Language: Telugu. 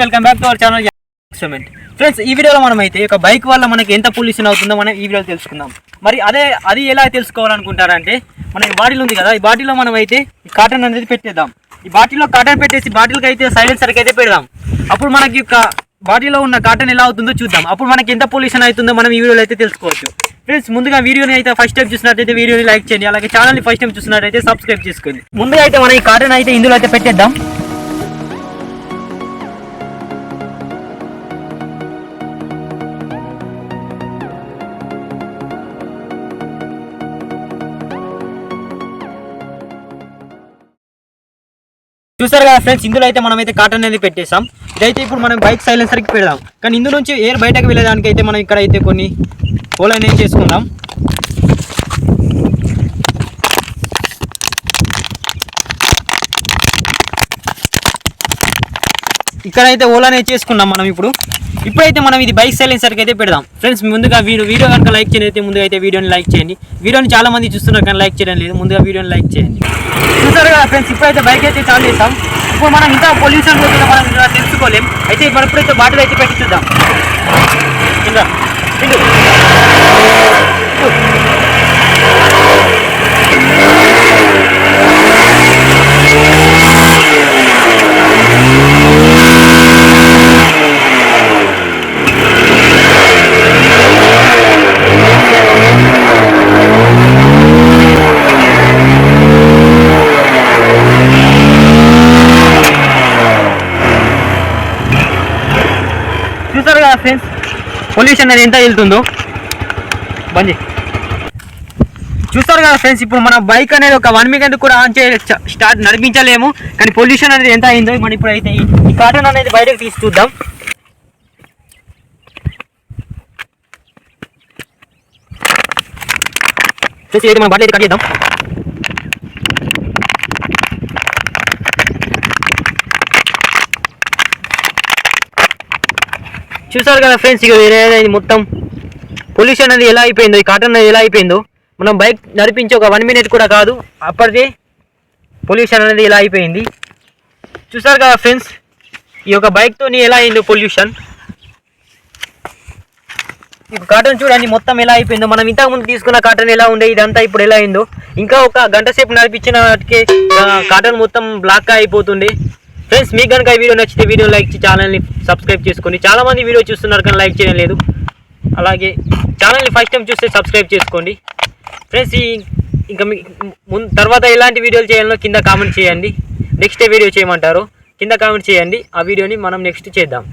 Welcome back to our channel experiment. Friends, ఈ వీడియోలో మనం అయితే ఒక బైక్ వల్ల మనకి ఎంత పొల్యూషన్ అవుతుందో మనం ఈ వీడియోలో తెలుసుకుందాం. మరి అది ఎలా తెలుసుకోవాలనుకుంటారంటే, మన ఈ బాటిల్ ఉంది కదా, ఈ బాటిల్లో మనం అయితే ఈ కాటన్ అనేది పెట్టేద్దాం. ఈ బాటిల్లో కాటన్ పెట్టేసి బాటిల్కి అయితే సైలెన్సర్కి అయితే పెడదాం. అప్పుడు మనకి బాటిల్లో ఉన్న కాటన్ ఎలా అవుతుందో చూద్దాం. అప్పుడు మనకి ఎంత పొల్యూషన్ అవుతుందో మనం ఈ వీడియోలో అయితే తెలుసుకోవచ్చు. ఫ్రెండ్స్, ముందుగా వీడియోని అయితే ఫస్ట్ టైం చూసినట్టయితే వీడియోని లైక్ చేయండి. అలాగే ఛానల్ని ఫస్ట్ టైం చూసినట్టయితే సబ్స్క్రైబ్ చేసుకోండి. ముందుగా అయితే మనం ఈ కాటన్ అయితే ఇందులో అయితే పెట్టేద్దాం. చూసారు కదా ఫ్రెండ్స్, ఇందులో అయితే మనం అయితే కాటన్ అనేది పెట్టేసాం. ఇదైతే ఇప్పుడు మనం బైక్ సైలెన్సర్కి పెడదాం. కానీ ఇందులో నుంచి ఎయిర్ బయటకు వెళ్ళడానికి అయితే మనం ఇక్కడ అయితే కొన్ని హోల్ అనేది చేసుకుందాం. ఇక్కడైతే హోల్ అనేది చేసుకున్నాం మనం. ఇప్పుడైతే మనం ఇది బైక్ సైలెన్సర్కి అయితే పెడదాం. ఫ్రెండ్స్, ముందుగా వీడియో కనుక లైక్ చేయలేదు, ముందుగా అయితే వీడియోని లైక్ చేయండి. వీడియోని చాలా మంది చూస్తున్నారు కానీ లైక్ చేయడం లేదు. ముందుగా వీడియోని లైక్ చేయండి. చూసారు కదా ఫ్రెండ్స్, ఇప్పుడైతే బైక్ అయితే చాలు చేస్తాం. ఇప్పుడు మనం ఇంకా పొల్యూషన్ పోతుందో మనం ఇంకా తెలుసుకోలేం. అయితే మనం ఇప్పుడైతే బాటిల్ అయితే పెట్టి చూద్దాం. చూసారు కదా ఫ్రెండ్స్, పొల్యూషన్ అనేది ఎంత వెళ్తుందో. బండి చూస్తారు కదా ఫ్రెండ్స్, ఇప్పుడు మన బైక్ అనేది ఒక 1 minute కూడా ఆన్ స్టార్ట్ నడిపించలేము. కానీ పొల్యూషన్ అనేది ఎంత అయిందో మనం ఇప్పుడు అయితే ఈ కాటన్ అనేది బయటకు తీసి చూద్దాం. చూసి అయితే మనం బాటిల్ అయితే కట్ చేద్దాం. చూసారు కదా ఫ్రెండ్స్, ఇక మొత్తం పొల్యూషన్ అనేది ఎలా అయిపోయిందో, ఈ కాటన్ అనేది ఎలా అయిపోయిందో. మనం బైక్ నడిపించి ఒక 1 minute కూడా కాదు, అప్పటికే పొల్యూషన్ అనేది ఎలా అయిపోయింది. చూసారు కదా ఫ్రెండ్స్, ఈ యొక్క బైక్తో ఎలా అయిందో పొల్యూషన్. ఇప్పుడు కాటన్ చూడండి మొత్తం ఎలా అయిపోయిందో. మనం ఇంతకుముందు తీసుకున్న కాటన్ ఎలా ఉండే, ఇదంతా ఇప్పుడు ఎలా అయిందో. ఇంకా ఒక గంట సేపు నడిపించిన వాటికి కాటన్ మొత్తం బ్లాక్గా అయిపోతుంది. ఫ్రెండ్స్, మీకు కనుక ఈ వీడియో నచ్చితే వీడియో లైక్ చేసి ఛానల్ని సబ్స్క్రైబ్ చేసుకోండి. చాలామంది వీడియో చూస్తున్నారు కానీ లైక్ చేయడం లేదు. అలాగే ఛానల్ని ఫస్ట్ టైం చూస్తే సబ్స్క్రైబ్ చేసుకోండి. ఫ్రెండ్స్, ఇంకా తర్వాత ఎలాంటి వీడియోలు చేయాలో కింద కామెంట్ చేయండి. నెక్స్ట్ వీడియో చేయమంటారు కింద కామెంట్ చేయండి. ఆ వీడియోని మనం నెక్స్ట్ చేద్దాం.